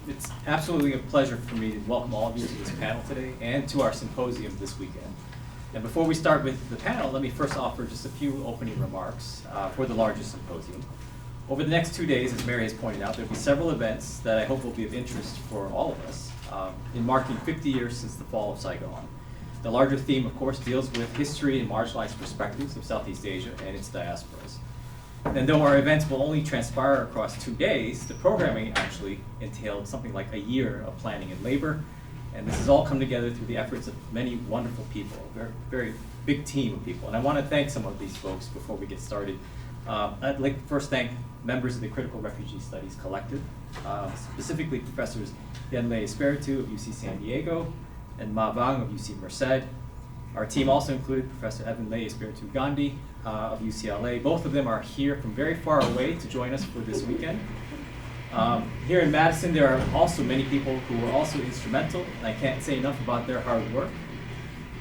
It's absolutely a pleasure for me to welcome all of you to this panel today and to our symposium this weekend. And before we start with the panel, let me first offer just a few opening remarks for the largest symposium. Over the next 2 days, as Mary has pointed out, there will be several events that I hope will be of interest for all of us in marking 50 years since the Fall of Saigon. The larger theme, of course, deals with history and marginalized perspectives of Southeast Asia and its diasporas. And though our events will only transpire across 2 days, the programming actually entailed something like a year of planning and labor. And this has all come together through the efforts of many wonderful people, a very, very big team of people. And I want to thank some of these folks before we get started. I'd like to first thank members of the Critical Refugee Studies Collective, specifically Professors Yenlei Espiritu of UC San Diego and Ma Vang of UC Merced. Our team also included Professor Evan Lei Espiritu Gandhi of UCLA. Both of them are here from very far away to join us for this weekend. Here in Madison, there are also many people who were also instrumental, and I can't say enough about their hard work.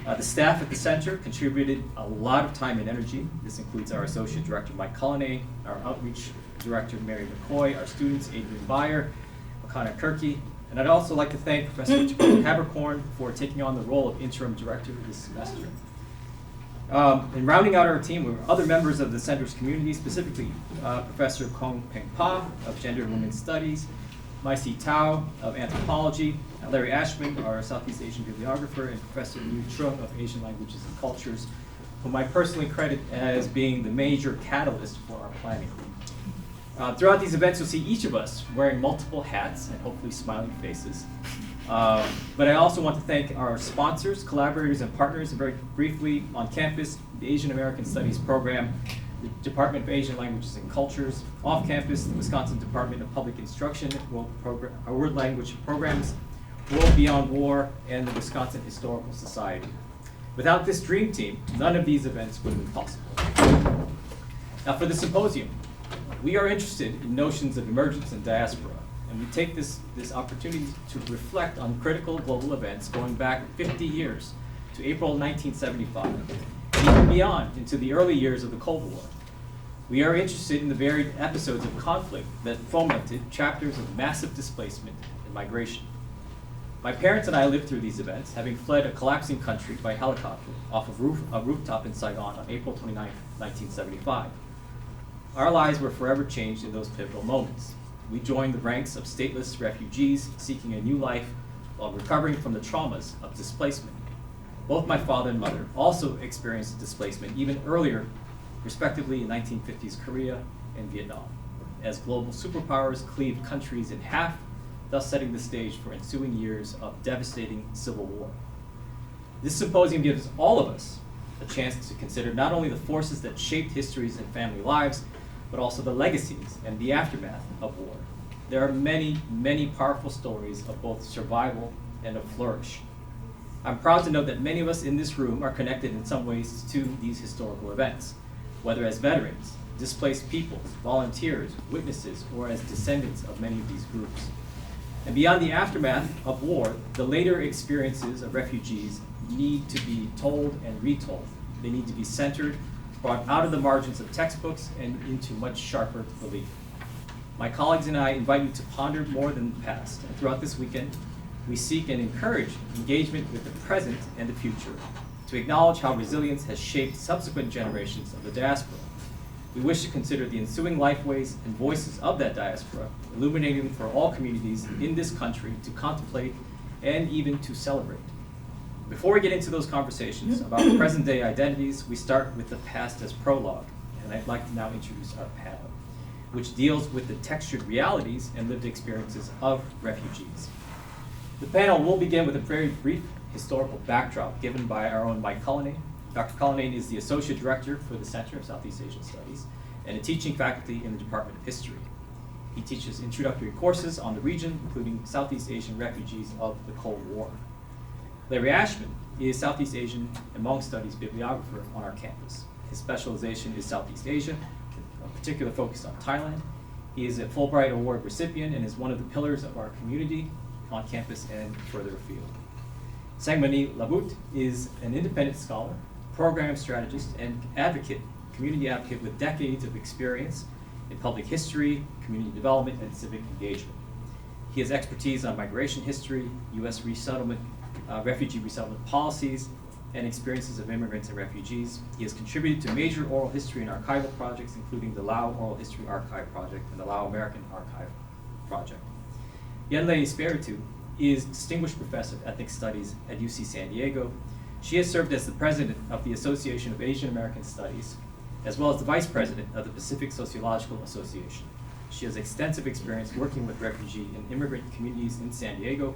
The staff at the center contributed a lot of time and energy. This includes our Associate Director, Mike Cullinane, our Outreach Director, Mary McCoy, our students, Adrian Beyer, Makana Kirky, and I'd also like to thank Professor Habercorn for taking on the role of Interim Director this semester. In rounding out our team were other members of the center's community, specifically Professor Kong Peng Pa of Gender and Women's Studies, Mai Si Tao of Anthropology, Larry Ashmun, our Southeast Asian bibliographer, and Professor Liu Trung of Asian Languages and Cultures, whom I personally credit as being the major catalyst for our planning. Throughout these events, you'll see each of us wearing multiple hats and hopefully smiling faces. But I also want to thank our sponsors, collaborators, and partners. And very briefly, on campus, the Asian American Studies program, the Department of Asian Languages and Cultures. Off campus, the Wisconsin Department of Public Instruction, World Language Programs, World Beyond War, and the Wisconsin Historical Society. Without this dream team, none of these events would have been possible. Now for the symposium, we are interested in notions of emergence and diaspora. And we take this opportunity to reflect on critical global events going back 50 years to April 1975, and even beyond into the early years of the Cold War. We are interested in the varied episodes of conflict that fomented chapters of massive displacement and migration. My parents and I lived through these events, having fled a collapsing country by helicopter off of a rooftop in Saigon on April 29, 1975. Our lives were forever changed in those pivotal moments. We joined the ranks of stateless refugees seeking a new life while recovering from the traumas of displacement. Both my father and mother also experienced displacement even earlier, respectively in 1950s Korea and Vietnam, as global superpowers cleaved countries in half, thus setting the stage for ensuing years of devastating civil war. This symposium gives all of us a chance to consider not only the forces that shaped histories and family lives, but also the legacies and the aftermath of war. There are many, many powerful stories of both survival and of flourish. I'm proud to note that many of us in this room are connected in some ways to these historical events, whether as veterans, displaced peoples, volunteers, witnesses, or as descendants of many of these groups. And beyond the aftermath of war, the later experiences of refugees need to be told and retold. They need to be centered, brought out of the margins of textbooks and into much sharper relief. My colleagues and I invite you to ponder more than the past. And throughout this weekend, we seek and encourage engagement with the present and the future to acknowledge how resilience has shaped subsequent generations of the diaspora. We wish to consider the ensuing lifeways and voices of that diaspora, illuminating for all communities in this country to contemplate and even to celebrate. Before we get into those conversations about present-day identities, we start with the past as prologue, and I'd like to now introduce our panel, which deals with the textured realities and lived experiences of refugees. The panel will begin with a very brief historical backdrop given by our own Mike Cullinane. Dr. Cullinane is the Associate Director for the Center of Southeast Asian Studies and a teaching faculty in the Department of History. He teaches introductory courses on the region, including Southeast Asian refugees of the Cold War. Larry Ashmun is Southeast Asian and Hmong Studies bibliographer on our campus. His specialization is Southeast Asia, with a particular focus on Thailand. He is a Fulbright Award recipient and is one of the pillars of our community on campus and further afield. Saengmany Labut is an independent scholar, program strategist, and advocate, community advocate with decades of experience in public history, community development, and civic engagement. He has expertise on migration history, U.S. resettlement, refugee resettlement policies, and experiences of immigrants and refugees. He has contributed to major oral history and archival projects, including the Lao Oral History Archive Project and the Lao American Archive Project. Yenlei Espiritu is Distinguished Professor of Ethnic Studies at UC San Diego. She has served as the president of the Association of Asian American Studies, as well as the vice president of the Pacific Sociological Association. She has extensive experience working with refugee and immigrant communities in San Diego.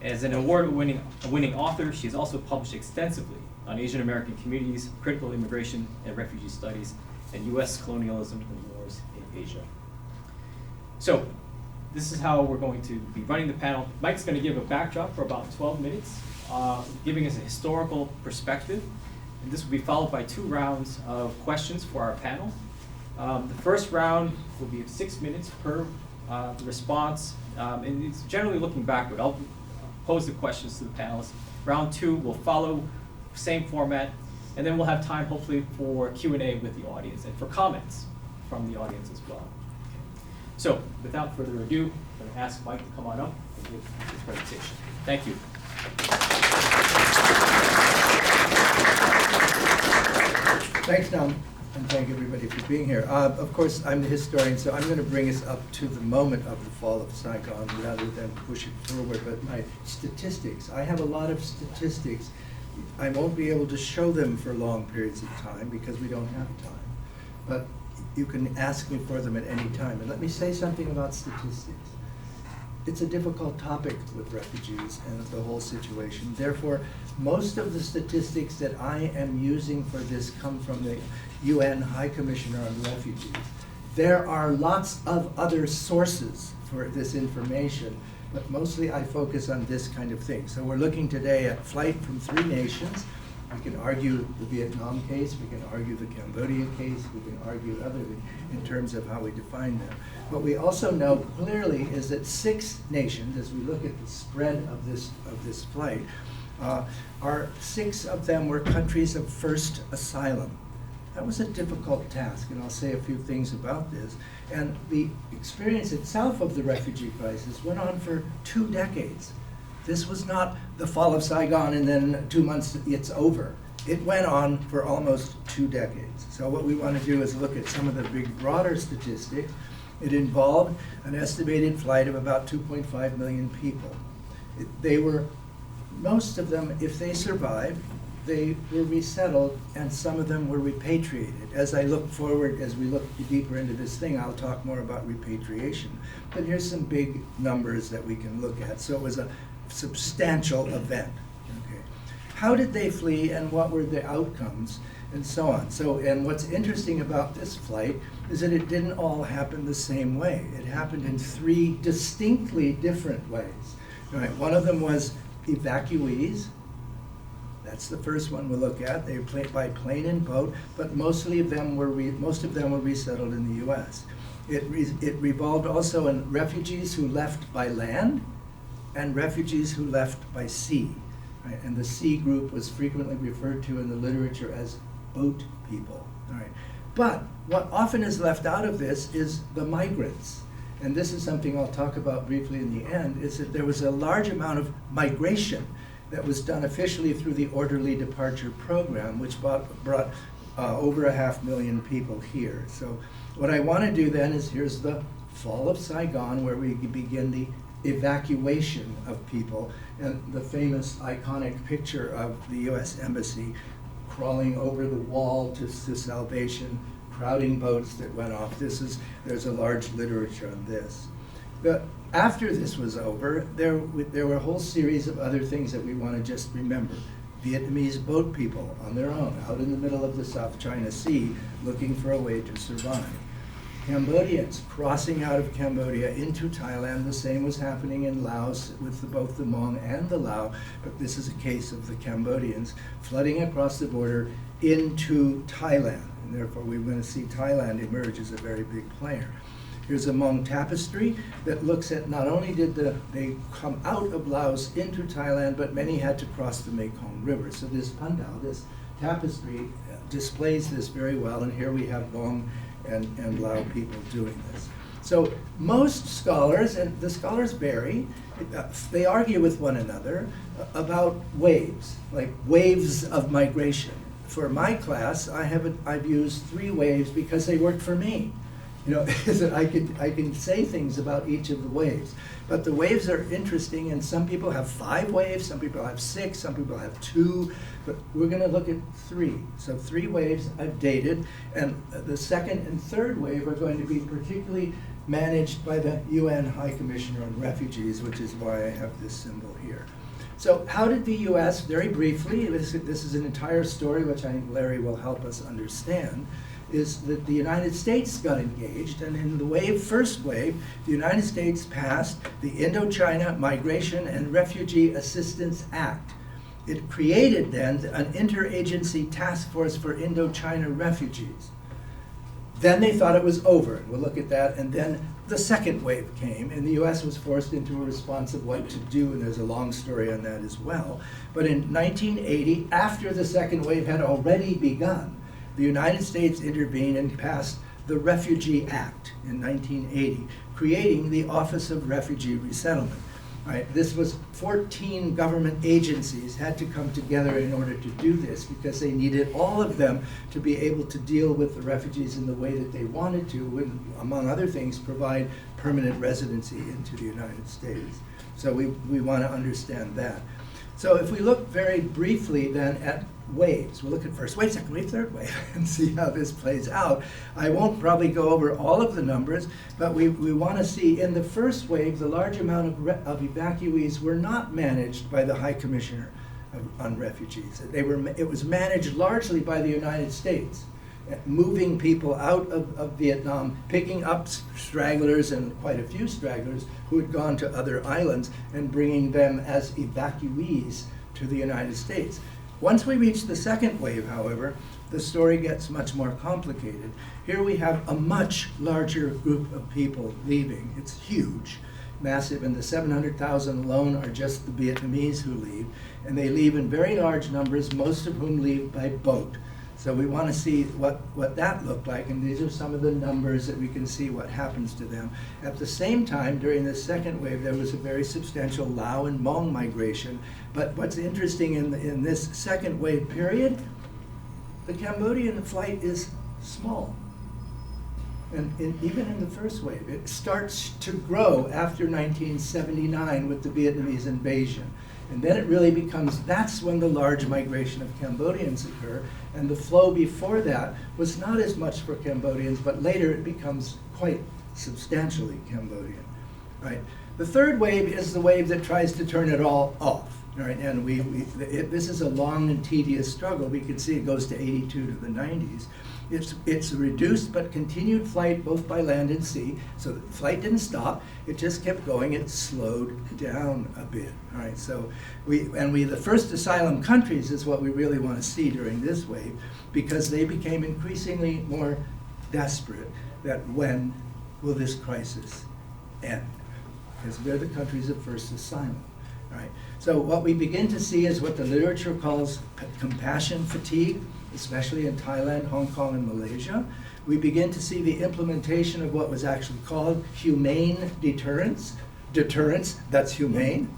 As an award-winning author, she has also published extensively on Asian American communities, critical immigration and refugee studies, and U.S. colonialism and wars in Asia. So, this is how we're going to be running the panel. Mike's going to give a backdrop for about 12 minutes, giving us a historical perspective. And this will be followed by 2 rounds of questions for our panel. The first round will be 6 minutes per response, and it's generally looking backward. I'll pose the questions to the panelists. Round 2 will follow same format, and then we'll have time hopefully for Q&A with the audience and for comments from the audience as well. So, without further ado, I'm going to ask Mike to come on up and give his presentation. Thank you. Thanks, Nam, and thank everybody for being here. Of course, I'm the historian, so I'm going to bring us up to the moment of the fall of Saigon rather than push it forward. But my statistics, I have a lot of statistics. I won't be able to show them for long periods of time because we don't have time. But you can ask me for them at any time. And let me say something about statistics. It's a difficult topic with refugees and the whole situation. Therefore, most of the statistics that I am using for this come from the UN High Commissioner on Refugees. There are lots of other sources for this information, but mostly I focus on this kind of thing. So we're looking today at flight from 3 nations. We can argue the Vietnam case, we can argue the Cambodia case, we can argue other in terms of how we define them. What we also know clearly is that 6 nations, as we look at the spread of this flight, 6 of them were countries of first asylum. That was a difficult task, and I'll say a few things about this. And the experience itself of the refugee crisis went on for 2 decades. This was not the fall of Saigon and then 2 months it's over. It went on for almost 2 decades. So what we want to do is look at some of the big broader statistics. It involved an estimated flight of about 2.5 million people. They were, most of them, if they survived, they were resettled, and some of them were repatriated. As I look forward, as we look deeper into this thing, I'll talk more about repatriation. But here's some big numbers that we can look at. So it was a substantial event. Okay. How did they flee, and what were the outcomes, and so on? So, and what's interesting about this flight is that it didn't all happen the same way. It happened in 3 distinctly different ways. Right. One of them was evacuees. That's the first one we'll look at. They were by plane and boat, but most of them were resettled in the U.S. It revolved also in refugees who left by land and refugees who left by sea. Right? And the sea group was frequently referred to in the literature as boat people. All right. But what often is left out of this is the migrants. And this is something I'll talk about briefly in the end, is that there was a large amount of migration that was done officially through the Orderly Departure Program, which brought over 500,000 people here. So what I want to do then is, here's the fall of Saigon, where we begin the evacuation of people, and the famous iconic picture of the U.S. Embassy crawling over the wall to salvation, crowding boats that went off. There's a large literature on this. But after this was over, there were a whole series of other things that we want to just remember. Vietnamese boat people on their own, out in the middle of the South China Sea, looking for a way to survive. Cambodians crossing out of Cambodia into Thailand. The same was happening in Laos with both the Hmong and the Lao, but this is a case of the Cambodians flooding across the border into Thailand. And therefore, we're going to see Thailand emerge as a very big player. Here's a Hmong tapestry that looks at not only did they come out of Laos into Thailand, but many had to cross the Mekong River. So this pandal, this tapestry, displays this very well, and here we have Hmong and Lao people doing this. So most scholars, and the scholars vary, they argue with one another about waves, like waves of migration. For my class, I've used 3 waves because they worked for me. You know, I can say things about each of the waves. But the waves are interesting, and some people have 5 waves, some people have 6, some people have 2, but we're going to look at 3. So 3 waves I've dated, and the second and third wave are going to be particularly managed by the UN High Commissioner on Refugees, which is why I have this symbol here. So how did the US, very briefly, this is an entire story which I think Larry will help us understand, is that the United States got engaged, and in the first wave, the United States passed the Indochina Migration and Refugee Assistance Act. It created then an interagency task force for Indochina refugees. Then they thought it was over. We'll look at that. And then the second wave came, and the US was forced into a response of what to do, and there's a long story on that as well. But in 1980, after the second wave had already begun, the United States intervened and passed the Refugee Act in 1980, creating the Office of Refugee Resettlement. Right? This was 14 government agencies had to come together in order to do this because they needed all of them to be able to deal with the refugees in the way that they wanted to, and among other things, provide permanent residency into the United States. So we want to understand that. So if we look very briefly then at waves, we'll look at first wave, second wave, third wave, and see how this plays out. I won't probably go over all of the numbers, but we want to see in the first wave, the large amount of evacuees were not managed by the High Commissioner on Refugees. It was managed largely by the United States, moving people out of Vietnam, picking up stragglers, and quite a few stragglers who had gone to other islands, and bringing them as evacuees to the United States. Once we reach the second wave, however, the story gets much more complicated. Here we have a much larger group of people leaving. It's huge, massive, and the 700,000 alone are just the Vietnamese who leave, and they leave in very large numbers, most of whom leave by boat. So we want to see what that looked like, and these are some of the numbers that we can see what happens to them. At the same time, during the second wave, there was a very substantial Lao and Hmong migration. But what's interesting in this second wave period, the Cambodian flight is small. And even in the first wave, it starts to grow after 1979 with the Vietnamese invasion. And then it really becomes, that's when the large migration of Cambodians occur. And the flow before that was not as much for Cambodians, but later it becomes quite substantially Cambodian, right? The third wave is the wave that tries to turn it all off, right? And this is a long and tedious struggle. We can see it goes to 82 to the 90s. It's a reduced but continued flight both by land and sea. So the flight didn't stop, it just kept going. It slowed down a bit. All right, so the first asylum countries is what we really want to see during this wave, because they became increasingly more desperate that when will this crisis end? Because they're the countries of first asylum. Right? So what we begin to see is what the literature calls compassion fatigue, especially in Thailand, Hong Kong, and Malaysia. We begin to see the implementation of what was actually called humane deterrence. Deterrence, that's humane.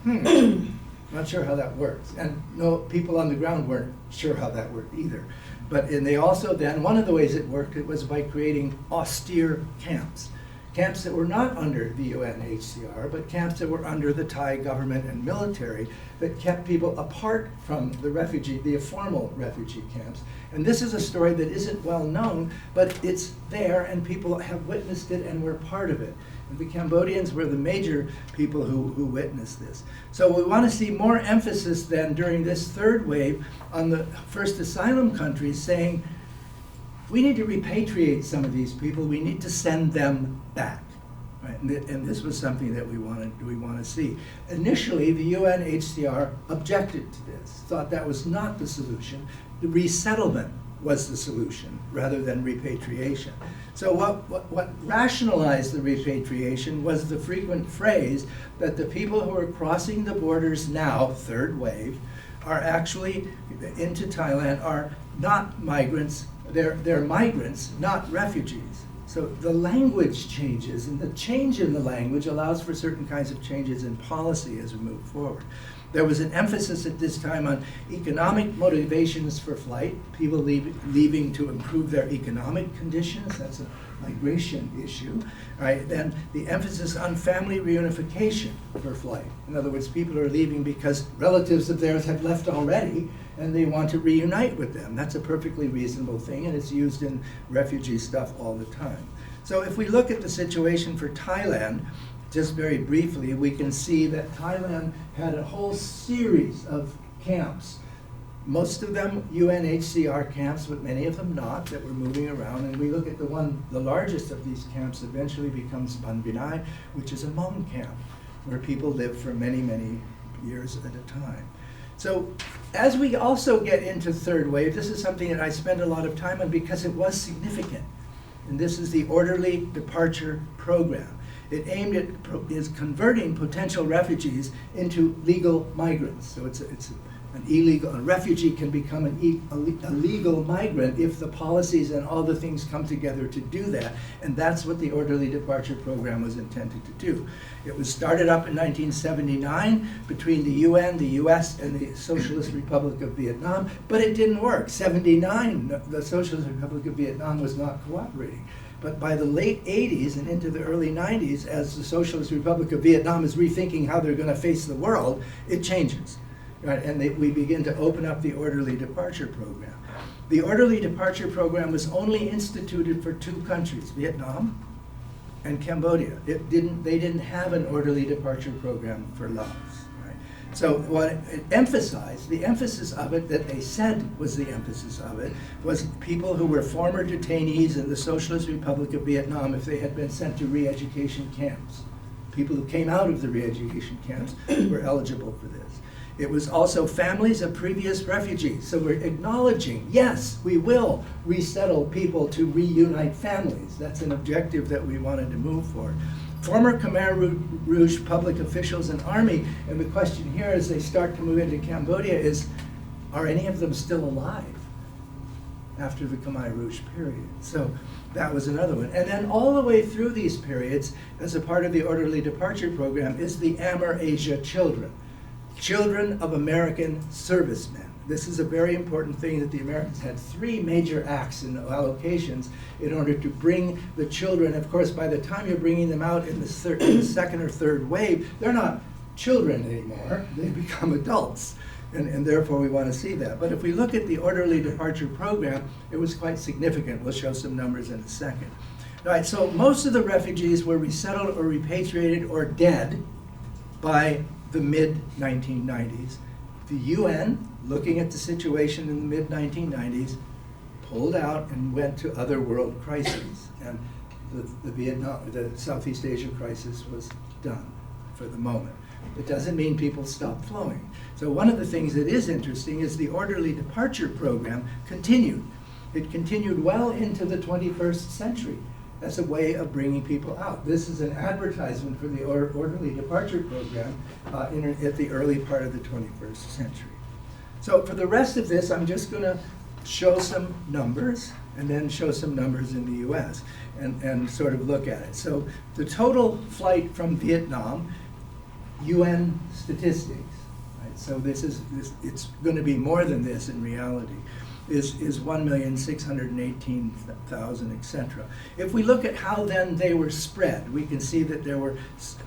Not sure how that works. And no, people on the ground weren't sure how that worked either. And they also then, one of the ways it worked, it was by creating austere camps. Camps that were not under the UNHCR, but camps that were under the Thai government and military that kept people apart from the formal refugee camps. And this is a story that isn't well known, but it's there and people have witnessed it and were part of it. And the Cambodians were the major people who witnessed this. So we want to see more emphasis then during this third wave on the first asylum countries saying, we need to repatriate some of these people. We need to send them back, right? And this was something that we want to see. Initially, the UNHCR objected to this, thought that was not the solution. The resettlement was the solution rather than repatriation. So what rationalized the repatriation was the frequent phrase that the people who are crossing the borders now, third wave, are actually into Thailand are not migrants. They're migrants, not refugees. So the language changes, and the change in the language allows for certain kinds of changes in policy as we move forward. There was an emphasis at this time on economic motivations for flight, people leaving to improve their economic conditions. That's a migration issue. Right? Then the emphasis on family reunification for flight. In other words, people are leaving because relatives of theirs have left already and they want to reunite with them. That's a perfectly reasonable thing, and it's used in refugee stuff all the time. So if we look at the situation for Thailand, just very briefly, we can see that Thailand had a whole series of camps. Most of them UNHCR camps, but many of them not, that were moving around. And we look at the largest of these camps eventually becomes Ban Binai, which is a Hmong camp, where people live for many, many years at a time. So as we also get into third wave, this is something that I spend a lot of time on because it was significant. And this is the Orderly Departure Program. It aimed at is converting potential refugees into legal migrants. So it's a refugee can become a legal migrant if the policies and all the things come together to do that. And that's what the Orderly Departure Program was intended to do. It was started up in 1979 between the UN, the US, and the Socialist Republic of Vietnam, but it didn't work. 79, the Socialist Republic of Vietnam was not cooperating. But by the late 80s and into the early 90s, as the Socialist Republic of Vietnam is rethinking how they're going to face the world, it changes. Right? And we begin to open up the Orderly Departure Program. The Orderly Departure Program was only instituted for two countries, Vietnam and Cambodia. They didn't have an Orderly Departure Program for Laos. Right? So what it emphasized, the emphasis of it that they said was the emphasis of it, was people who were former detainees in the Socialist Republic of Vietnam if they had been sent to re-education camps. People who came out of the re-education camps were eligible for this. It was also families of previous refugees. So we're acknowledging, yes, we will resettle people to reunite families. That's an objective that we wanted to move for. Former Khmer Rouge public officials and army, and the question here as they start to move into Cambodia is, are any of them still alive after the Khmer Rouge period? So that was another one. And then all the way through these periods, as a part of the Orderly Departure Program, is the Amur Asia children. Children of American servicemen. This is a very important thing that the Americans had three major acts and allocations in order to bring the children. Of course, by the time you're bringing them out in the second or third wave, they're not children anymore. They become adults. And therefore, we want to see that. But if we look at the Orderly Departure Program, it was quite significant. We'll show some numbers in a second. All right, so most of the refugees were resettled or repatriated or dead by the mid-1990s. The UN, looking at the situation in the mid-1990s, pulled out and went to other world crises. And the Southeast Asia crisis was done for the moment. It doesn't mean people stop flowing. So one of the things that is interesting is the Orderly Departure Program continued. It continued well into the 21st century. That's a way of bringing people out. This is an advertisement for the Orderly Departure Program at the early part of the 21st century. So for the rest of this, I'm just going to show some numbers and then show some numbers in the US and sort of look at it. So the total flight from Vietnam, UN statistics, right? So it's going to be more than this in reality. Is 1,618,000, etc. If we look at how then they were spread, we can see that there were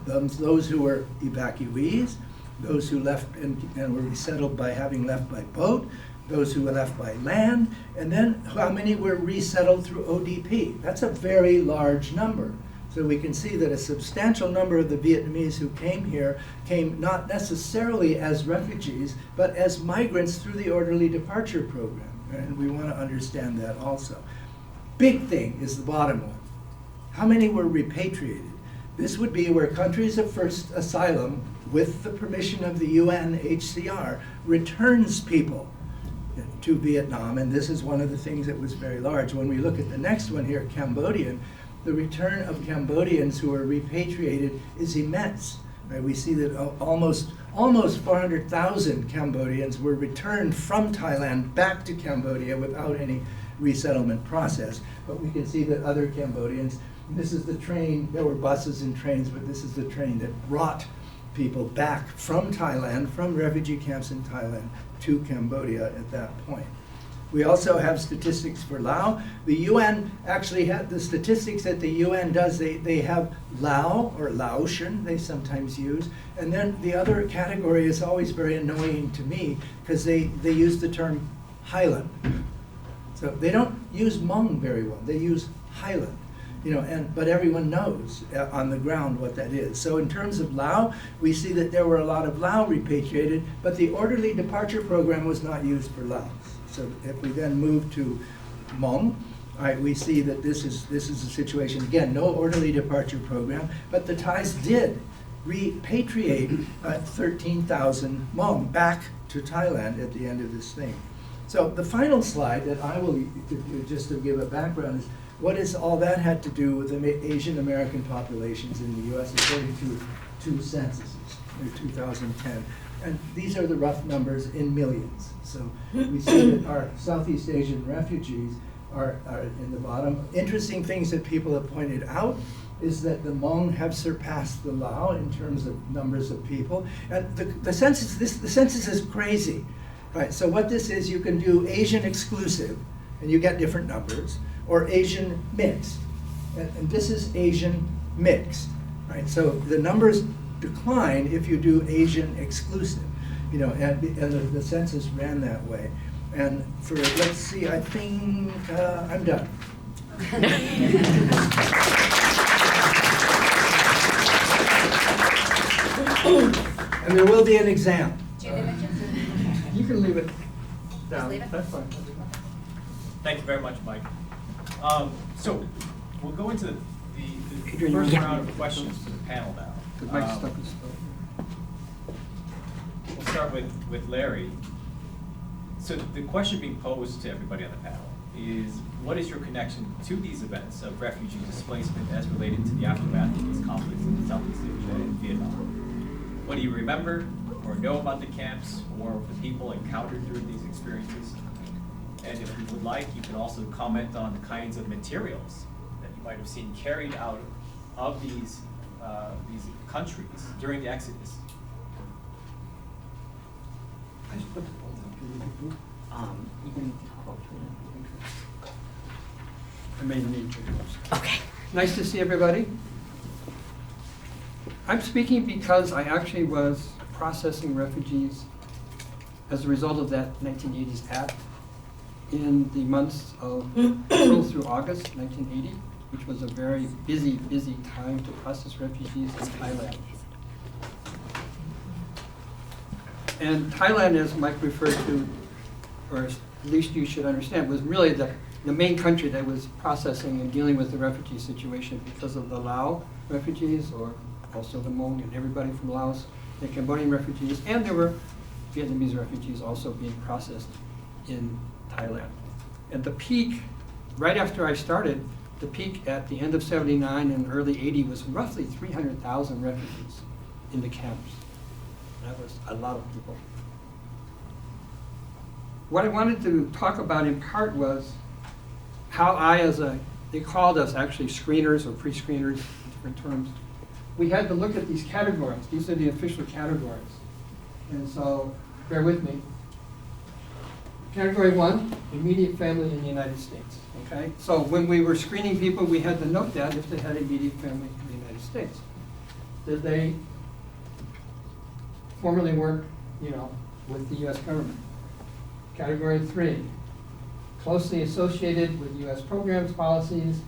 those who were evacuees, those who left and were resettled by having left by boat, those who were left by land, and then how many were resettled through ODP. That's a very large number. So we can see that a substantial number of the Vietnamese who came here came not necessarily as refugees, but as migrants through the Orderly Departure Program. And we want to understand that also. Big thing is the bottom one. How many were repatriated? This would be where countries of first asylum, with the permission of the UNHCR, returns people to Vietnam. And this is one of the things that was very large. When we look at the next one here, Cambodian, the return of Cambodians who are repatriated is immense. Right? We see that almost 400,000 Cambodians were returned from Thailand back to Cambodia without any resettlement process. But we can see that other Cambodians, this is the train, there were buses and trains, but this is the train that brought people back from Thailand, from refugee camps in Thailand to Cambodia at that point. We also have statistics for Lao. The UN actually had the statistics that the UN does. They have Lao, or Laotian, they sometimes use. And then the other category is always very annoying to me because they use the term Highland. So they don't use Hmong very well. They use Highland. But everyone knows on the ground what that is. So in terms of Lao, we see that there were a lot of Lao repatriated, but the orderly departure program was not used for Laos. So if we then move to Hmong, we see that this is a situation, again, no orderly departure program, but the Thais did repatriate 13,000 Hmong back to Thailand at the end of this thing. So the final slide that I will, just to give a background, is what is all that had to do with the Asian American populations in the US according to two censuses in 2010. And these are the rough numbers in millions. So we see that our Southeast Asian refugees are in the bottom. Interesting things that people have pointed out is that the Hmong have surpassed the Lao in terms of numbers of people. And the census is crazy, right? So what this is, you can do Asian exclusive, and you get different numbers, or Asian mixed. And this is Asian mixed, right? So the numbers decline if you do Asian exclusive, and the census ran that way. And for, let's see, I think I'm done. And there will be an exam. Do you have images? You can leave it down. Leave it? That's fine. Thank you very much, Mike. So we'll go into the Adrian, first yeah. round of questions for the panel now. The mic stuff is We'll start with Larry. So the question being posed to everybody on the panel is, what is your connection to these events of refugee displacement as related to the aftermath of these conflicts in Southeast Asia and Vietnam? What do you remember or know about the camps or the people encountered during these experiences? And if you would like, you can also comment on the kinds of materials that you might have seen carried out of these countries during the Exodus. You can talk about I made an intro. Okay. Nice to see everybody. I'm speaking because I actually was processing refugees as a result of that 1980s act in the months of April through August 1980, which was a very busy time to process refugees in Thailand. And Thailand, as Mike referred to, or at least you should understand, was really the main country that was processing and dealing with the refugee situation because of the Lao refugees, or also the Hmong and everybody from Laos, the Cambodian refugees, and there were Vietnamese refugees also being processed in Thailand. At the peak, right after I started, the peak at the end of '79 and early '80 was roughly 300,000 refugees in the camps. That was a lot of people. What I wanted to talk about in part was how they called us actually screeners or pre-screeners, different terms. We had to look at these categories. These are the official categories. And so, bear with me. Category 1, immediate family in the United States. Okay? So when we were screening people, we had to note that if they had immediate family in the United States. Did they formerly work, with the U.S. government? Category 3, closely associated with U.S. programs, policies,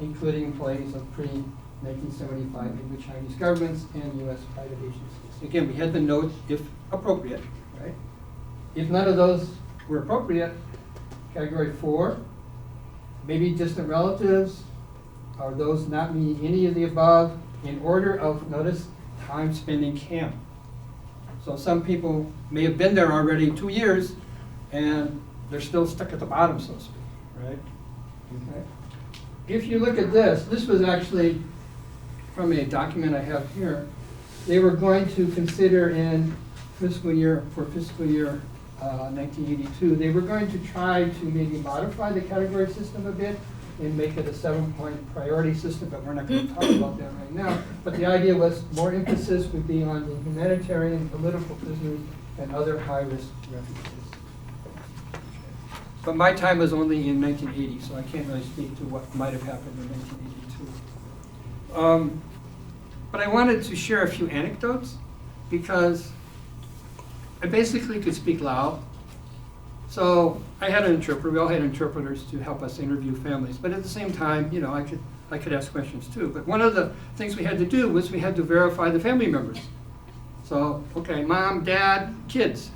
including employees of pre-1975 Indo-Chinese governments and U.S. private agencies. Again, we had to note if appropriate, right? If none of those were appropriate, category 4, maybe distant relatives, or those not meeting any of the above, in order of, notice, time spent in camp. So some people may have been there already 2 years, and they're still stuck at the bottom, so to speak, right? Okay. If you look at this was actually from a document I have here. They were going to consider for fiscal year 1982. They were going to try to maybe modify the category system a bit and make it a 7-point priority system, but we're not going to talk about that right now. But the idea was more emphasis would be on the humanitarian, political prisoners, and other high-risk refugees. But my time was only in 1980, so I can't really speak to what might have happened in 1982. But I wanted to share a few anecdotes because I basically could speak Lao. So I had an interpreter. We all had interpreters to help us interview families. But at the same time, you know, I could ask questions too. But one of the things we had to do was we had to verify the family members. So, okay, mom, dad, kids,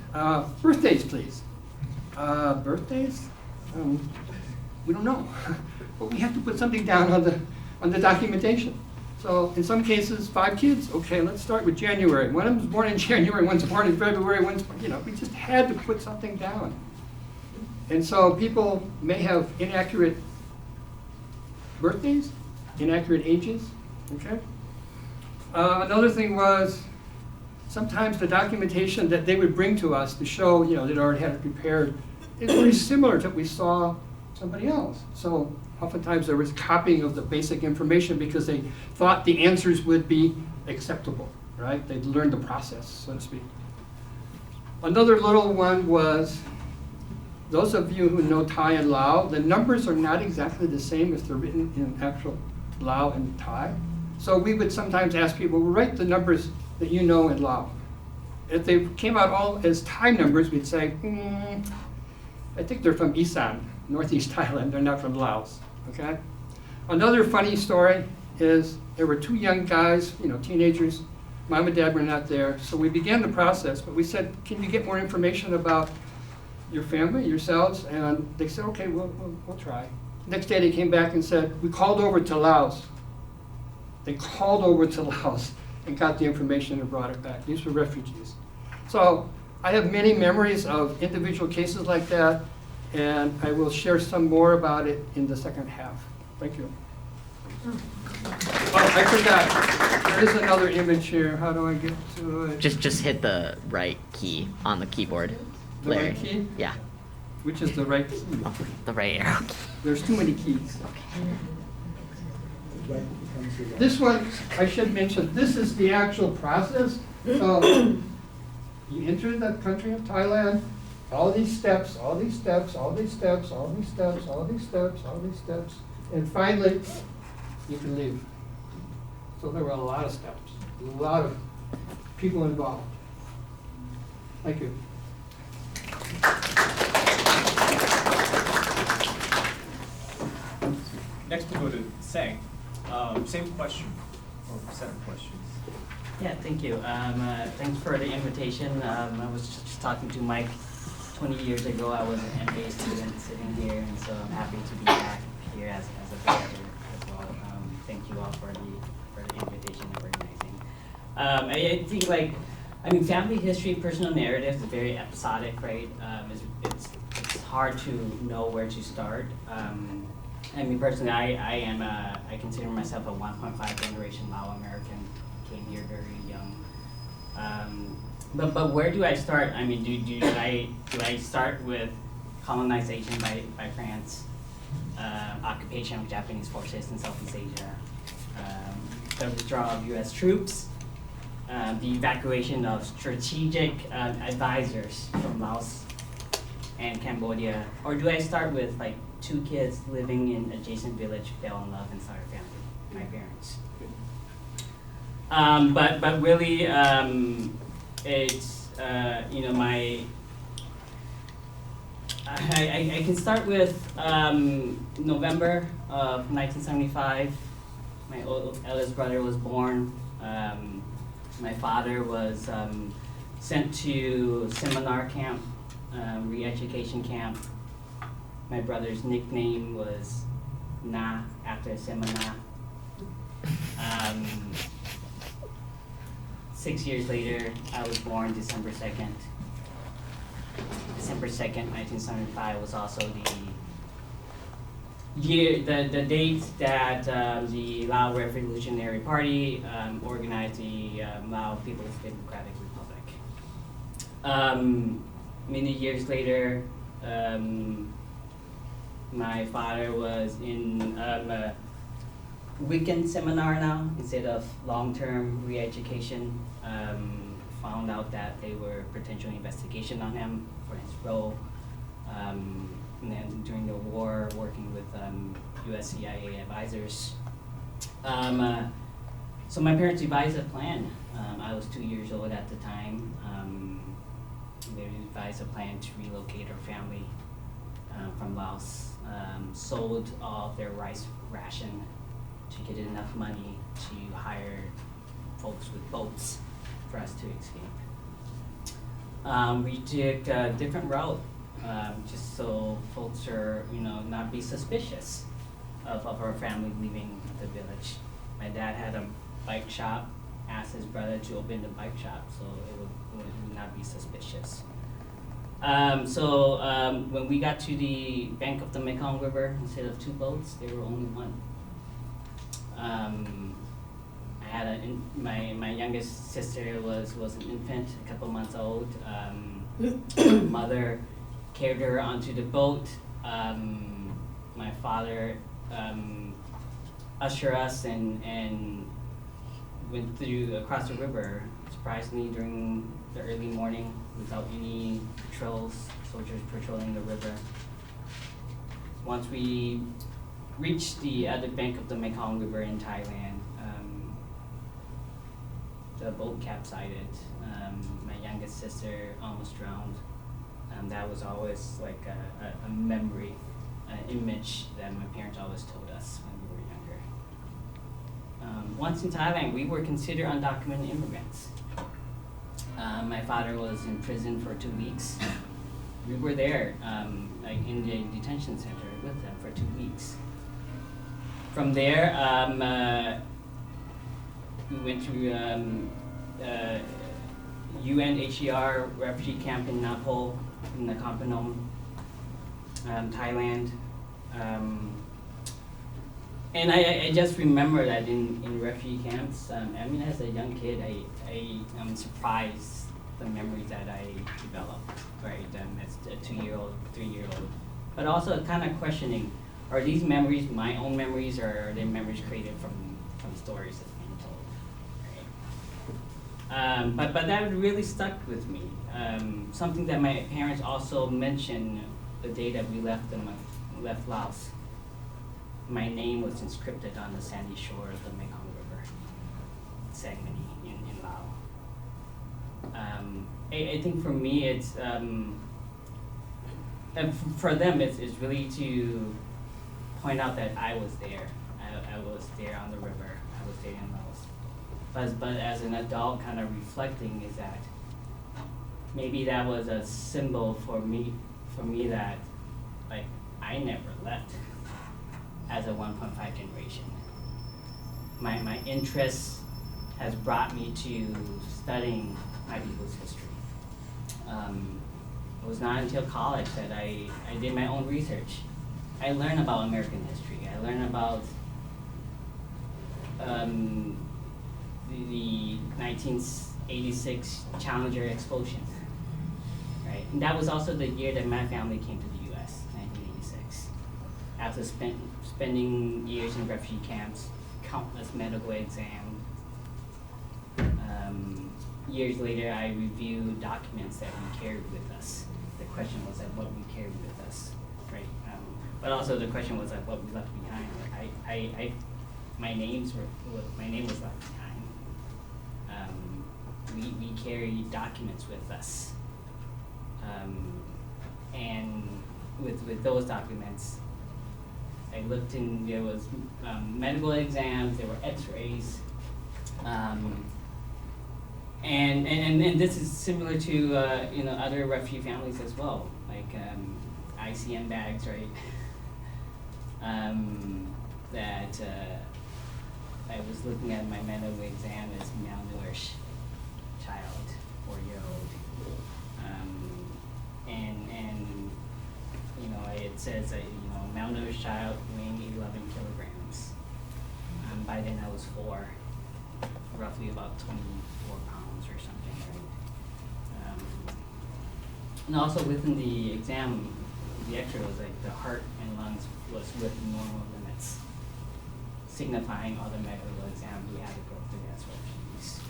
birthdays, please. Birthdays? We don't know. But we have to put something down on the documentation. So in some cases, 5 kids. Okay, let's start with January. One of them's born in January, one's born in February, one's, you know, we just had to put something down. And so people may have inaccurate birthdays, inaccurate ages, okay? Another thing was sometimes the documentation that they would bring to us to show, you know, they'd already had it prepared is very similar to what we saw somebody else. So oftentimes there was copying of the basic information because they thought the answers would be acceptable, right? They'd learned the process, so to speak. Another little one was, those of you who know Thai and Lao, the numbers are not exactly the same if they're written in actual Lao and Thai. So we would sometimes ask people, well, write the numbers that you know in Lao. If they came out all as Thai numbers, we'd say, I think they're from Isan, Northeast Thailand, they're not from Laos, okay? Another funny story is there were 2 young guys, you know, teenagers. Mom and dad were not there, so we began the process, but we said, can you get more information about your family, yourselves? And they said, okay, we'll try. Next day they came back and said, we called over to Laos. They called over to Laos and got the information and brought it back. These were refugees. So I have many memories of individual cases like that, and I will share some more about it in the second half. Thank you. Oh, I forgot. There is another image here. How do I get to it? Just hit the right key on the keyboard. The Larry. right key? Yeah. Which is the right key? Oh, the right arrow key. There's too many keys. This one, I should mention, this is the actual process. So you enter the country of Thailand, all these steps, all these steps, all these steps, all these steps, all these steps, all these steps, and finally, you can leave. So there were a lot of steps, a lot of people involved. Thank you. Next we'll go to Sang. Same question, or set of questions. Yeah, thank you. Thanks for the invitation. I was just talking to Mike 20 years ago. I was an MBA student sitting here, and so I'm happy to be back here as a visitor as well. Thank you all for the invitation and organizing. I think family history, personal narrative is very episodic, right? It's hard to know where to start. I mean, personally, I consider myself a 1.5 generation Lao American. Came here very young. But where do I start? I mean, do I start with colonization by France, occupation of Japanese forces in Southeast Asia, the withdrawal of U.S. troops, the evacuation of strategic advisors from Laos and Cambodia, or do I start with like 2 kids living in adjacent village fell in love and started a family, my parents? But really, it's I can start with November of 1975. My eldest brother was born. My father was sent to seminar camp, re-education camp. My brother's nickname was Na after seminar. 6 years later, I was born December 2nd. December 2nd, 1975 was also the date that the Lao Revolutionary Party organized the Lao People's Democratic Republic. many years later, my father was in a weekend seminar now instead of long-term re-education. Found out that they were potential investigation on him for his role. And then during the war, working with US CIA advisors. So my parents devised a plan. I was 2 years old at the time. They devised a plan to relocate our family from Laos. Sold all of their rice ration to get enough money to hire folks with boats for us to escape. We took a different route, just so folks are, not be suspicious of our family leaving the village. My dad had a bike shop, asked his brother to open the bike shop so it would not be suspicious. When we got to the bank of the Mekong River, instead of 2 boats, there were only 1. I had my youngest sister was an infant, a couple months old. Mother carried her onto the boat. My father ushered us and went across the river, surprisingly during the early morning without any patrols, soldiers patrolling the river. Once we reached the other bank of the Mekong River in Thailand, the boat capsized. My youngest sister almost drowned. That was always like a memory, an image that my parents always told us when we were younger. Once in Thailand, we were considered undocumented immigrants. My father was in prison for 2 weeks. We were there, like in the detention center with them for 2 weeks. From there, we went to UNHCR refugee camp in Napol, in the Nakhon Phanom, Thailand. And I just remember that in refugee camps, as a young kid, I am surprised the memories that I developed, right, as a 2-year-old, 3-year-old. But also kind of questioning, are these memories my own memories, or are they memories created from stories that's being told, right? But that really stuck with me. Something that my parents also mentioned the day that we left Laos. My name was inscripted on the sandy shore of the Mekong River, Saengmany in Laos. I think for me, it's and for them, it's really to point out that I was there. I was there on the river. I was there in Laos. But as an adult, kind of reflecting, is that maybe that was a symbol for me that, like, I never left as a 1.5 generation. My interest has brought me to studying my people's history. It was not until college that I did my own research. I learned about American history. I learned about the 1986 Challenger explosion, right? And that was also the year that my family came to the U.S., 1986. After spending years in refugee camps, countless medical exams, years later I reviewed documents that we carried with us. The question was like what we carried with us, right? But also the question was like what we left behind. Like my name was left behind. We carry documents with us, and with those documents, I looked in. There was medical exams. There were X-rays, and this is similar to other refugee families as well, like ICM bags, right? That I was looking at my medical exam as malnourished child, 4-year-old, and it says malnourished child weighing 11 kilograms. By then I was 4, roughly about 24 pounds or something, right? And also within the exam, the X-ray was like the heart and lungs was within normal limits, signifying all the medical exam we had to go through as refugees.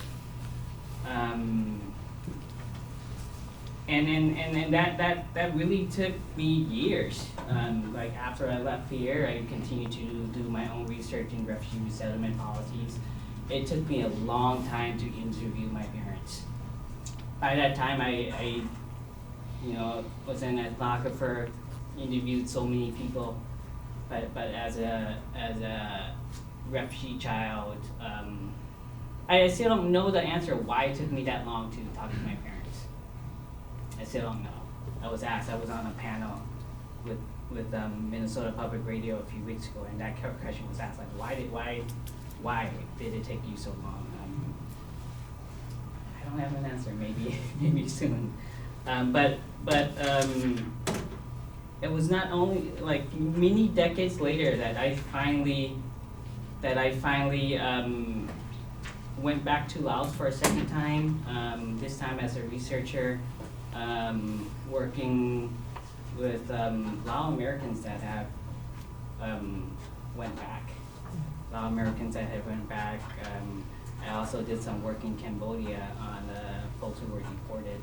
And that really took me years. Like after I left here, I continued to do my own research in refugee resettlement policies. It took me a long time to interview my parents. By that time, I was an ethnographer, interviewed so many people, but as a refugee child, I still don't know the answer why it took me that long to talk to my parents. I still don't know. I was asked, I was on a panel with Minnesota Public Radio a few weeks ago, and that question was asked, like, why did it take you so long? I don't have an answer. Maybe soon. But it was not only like many decades later that I finally went back to Laos for a second time. This time as a researcher, working with Lao Americans that have went back. Lao Americans that have went back. I also did some work in Cambodia on folks who were deported.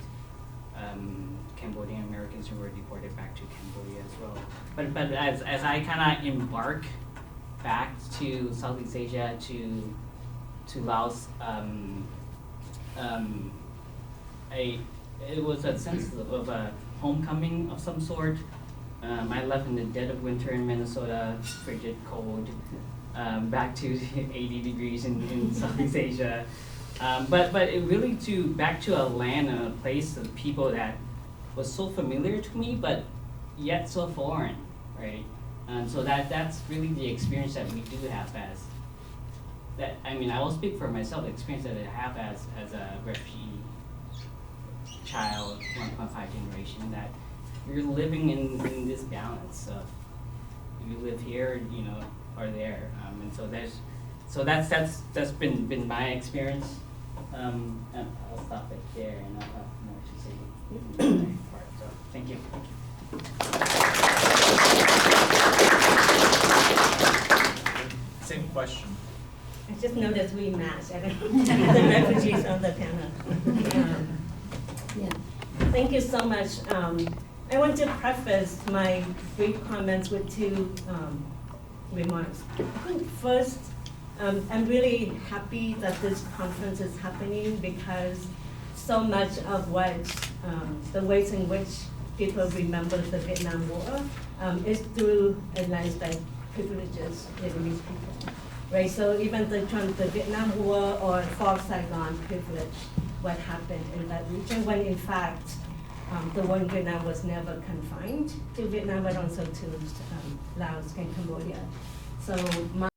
Cambodian Americans who were deported back to Cambodia as well. But as I kind of embark back to Southeast Asia, to Laos, it was a sense of a homecoming of some sort. I left in the dead of winter in Minnesota, frigid cold, back to 80 degrees in Southeast Asia. But it really back to a land and a place of people that was so familiar to me, but yet so foreign, right? So that's really the experience that we do have as that. I mean, I will speak for myself. The experience that I have as a refugee child, 1.5 generation, that you're living in this balance of you live here, or there, and so that's been my experience. And I'll stop it there, and I'll have more to say in my part. So thank you. Same question. I just noticed we matched. I don't know the refugees on the panel. Yeah. Thank you so much. I want to preface my brief comments with two remarks. I think first, I'm really happy that this conference is happening because so much of what the ways in which people remember the Vietnam War is through a lens that privileges Vietnamese people, right? So even the Vietnam War or Fall of Saigon privilege what happened in that region, when in fact the war in Vietnam was never confined to Vietnam, but also to Laos and Cambodia. So my